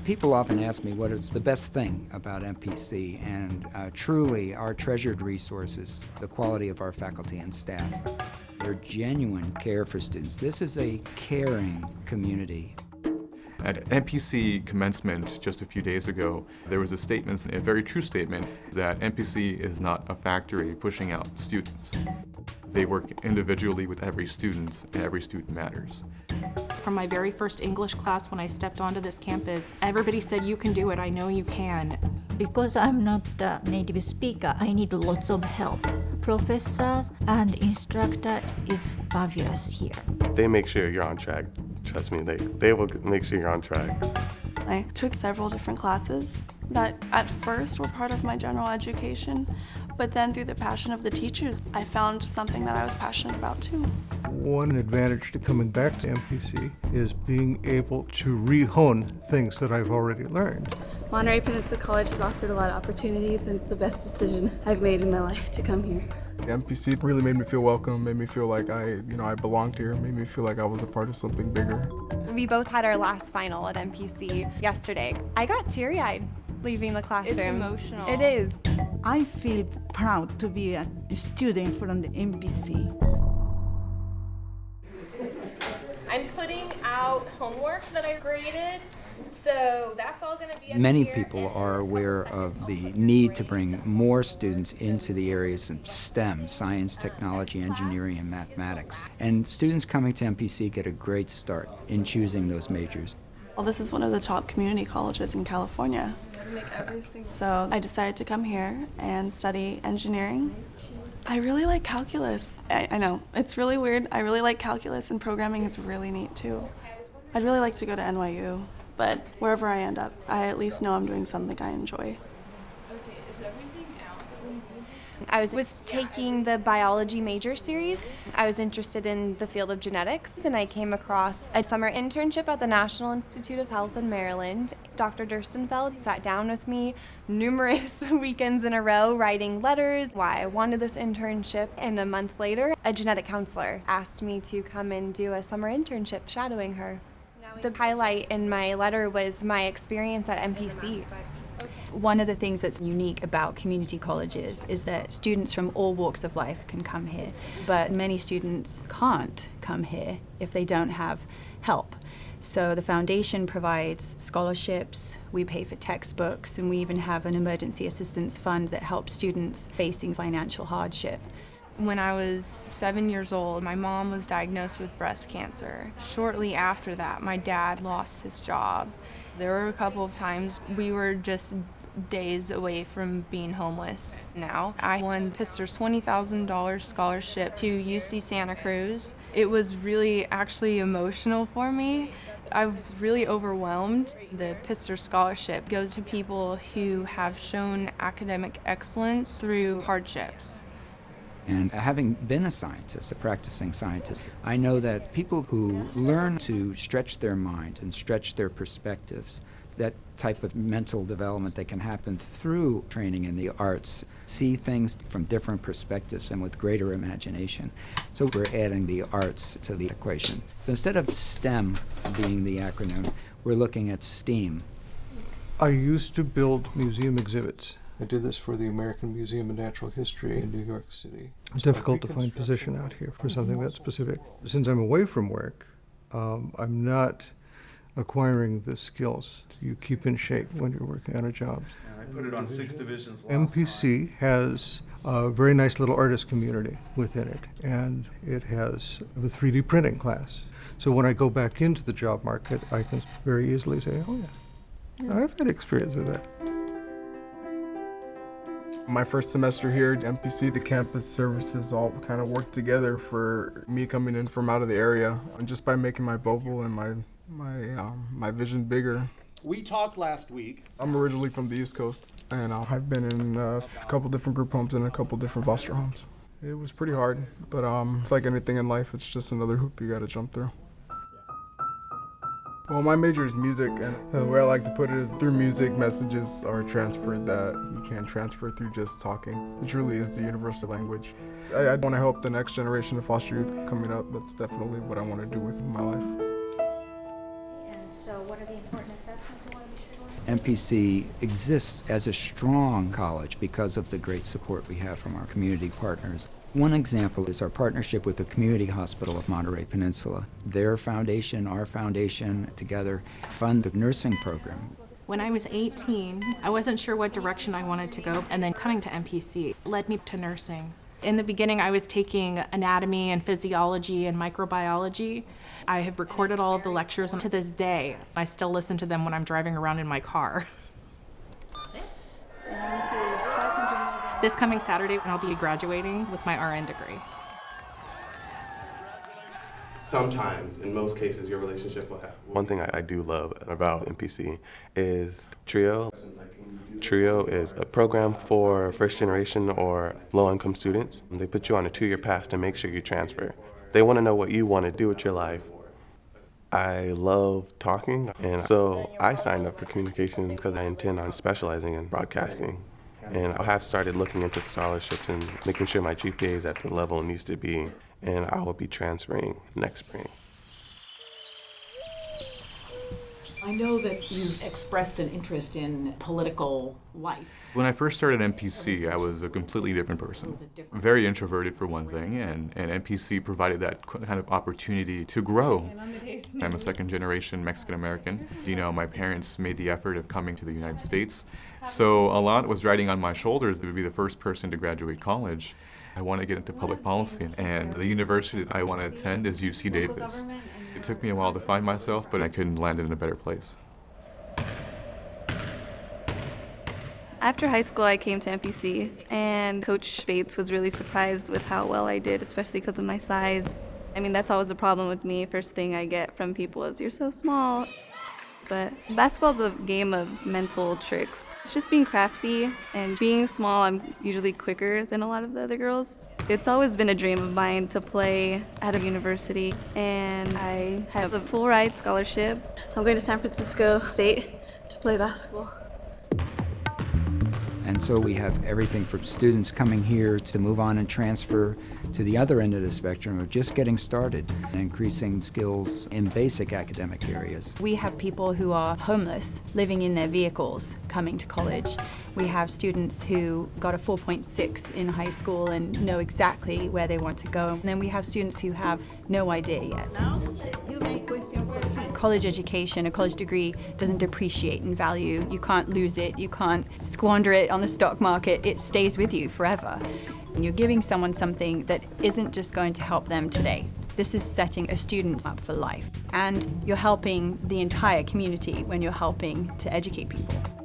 People often ask me what is the best thing about MPC, and truly our treasured resources, the quality of our faculty and staff. Their genuine care for students. This is a caring community. At MPC commencement just a few days ago, there was a statement, a very true statement, that MPC is not a factory pushing out students. They work individually with every student, and every student matters. From my very first English class when I stepped onto this campus, everybody said, "You can do it, I know you can." Because I'm not a native speaker, I need lots of help. Professors and instructor is fabulous here. They make sure you're on track. Trust me, they will make sure you're on track. I took several different classes that at first were part of my general education, but then through the passion of the teachers, I found something that I was passionate about too. One advantage to coming back to MPC is being able to re-hone things that I've already learned. Monterey Peninsula College has offered a lot of opportunities, and it's the best decision I've made in my life to come here. MPC really made me feel welcome, made me feel like I belonged here, made me feel like I was a part of something bigger. We both had our last final at MPC yesterday. I got teary-eyed leaving the classroom. It's emotional. It is. I feel proud to be a student from the MPC. I'm putting out homework that I graded, so that's all going to be up Many here. people are aware of the need to bring more students into the areas of STEM, science, technology, engineering, and mathematics. And students coming to MPC get a great start in choosing those majors. Well, this is one of the top community colleges in California. So I decided to come here and study engineering. I really like calculus. I know, it's really weird. I really like calculus, and programming is really neat too. I'd really like to go to NYU, but wherever I end up, I at least know I'm doing something I enjoy. I was taking the biology major series. I was interested in the field of genetics, and I came across a summer internship at the National Institute of Health in Maryland. Dr. Durstenfeld sat down with me numerous weekends in a row writing letters why I wanted this internship, and a month later, a genetic counselor asked me to come and do a summer internship shadowing her. The highlight in my letter was my experience at MPC. One of the things that's unique about community colleges is that students from all walks of life can come here, but many students can't come here if they don't have help. So the foundation provides scholarships, we pay for textbooks, and we even have an emergency assistance fund that helps students facing financial hardship. When I was 7 years old, my mom was diagnosed with breast cancer. Shortly after that, my dad lost his job. There were a couple of times we were just days away from being homeless. Now I won Pister's $20,000 scholarship to UC Santa Cruz. It was really actually emotional for me. I was really overwhelmed. The Pister scholarship goes to people who have shown academic excellence through hardships. And having been a scientist, a practicing scientist, I know that people who learn to stretch their mind and stretch their perspectives, that type of mental development that can happen through training in the arts, see things from different perspectives and with greater imagination. So we're adding the arts to the equation. Instead of STEM being the acronym, we're looking at STEAM. I used to build museum exhibits. I did this for the American Museum of Natural History in New York City. It's difficult to find position out here for something that specific. Since I'm away from work, I'm not acquiring the skills you keep in shape when you're working on a job. I put it on 6 divisions. MPC has a very nice little artist community within it, and it has a 3D printing class. So when I go back into the job market, I can very easily say, oh yeah, I've had experience with that. My first semester here at MPC, the campus services all kind of worked together for me coming in from out of the area, and just by making my bubble and my vision bigger. We talked last week. I'm originally from the East Coast, and I've been in a couple different group homes and a couple different foster homes. It was pretty hard, but it's like anything in life, it's just another hoop you gotta jump through. Well, my major is music, and the way I like to put it is through music, messages are transferred that you can't transfer through just talking. It truly is the universal language. I want to help the next generation of foster youth coming up. That's definitely what I want to do with my life. So what are the important assessments we want to be sure to learn? MPC exists as a strong college because of the great support we have from our community partners. One example is our partnership with the Community Hospital of Monterey Peninsula. Their foundation, our foundation, together fund the nursing program. When I was 18, I wasn't sure what direction I wanted to go, and then coming to MPC led me to nursing. In the beginning, I was taking anatomy and physiology and microbiology. I have recorded all of the lectures, and to this day, I still listen to them when I'm driving around in my car. This coming Saturday, I'll be graduating with my RN degree. Sometimes, in most cases, your relationship will have. One thing I do love about MPC is TRIO. TRIO is a program for first generation or low-income students. They put you on a 2-year path to make sure you transfer. They want to know what you want to do with your life. I love talking, and so I signed up for communications because I intend on specializing in broadcasting. And I have started looking into scholarships and making sure my GPA is at the level it needs to be, and I will be transferring next spring. I know that you've expressed an interest in political life. When I first started MPC, I was a completely different person. Very introverted for one thing, and MPC provided that kind of opportunity to grow. I'm a second-generation Mexican-American. You know, my parents made the effort of coming to the United States, so a lot was riding on my shoulders to be the first person to graduate college. I want to get into public policy, and the university that I want to attend is UC Davis. It took me a while to find myself, but I couldn't land it in a better place. After high school, I came to MPC, and Coach Bates was really surprised with how well I did, especially because of my size. I mean, that's always a problem with me. First thing I get from people is, "You're so small." But basketball's a game of mental tricks. It's just being crafty, and being small, I'm usually quicker than a lot of the other girls. It's always been a dream of mine to play at a university, and I have a full ride scholarship. I'm going to San Francisco State to play basketball. And so we have everything from students coming here to move on and transfer to the other end of the spectrum of just getting started and increasing skills in basic academic areas. We have people who are homeless living in their vehicles coming to college. We have students who got a 4.6 in high school and know exactly where they want to go. And then we have students who have no idea yet. College education, a college degree, doesn't depreciate in value. You can't lose it, you can't squander it on the stock market. It stays with you forever. And you're giving someone something that isn't just going to help them today. This is setting a student up for life. And you're helping the entire community when you're helping to educate people.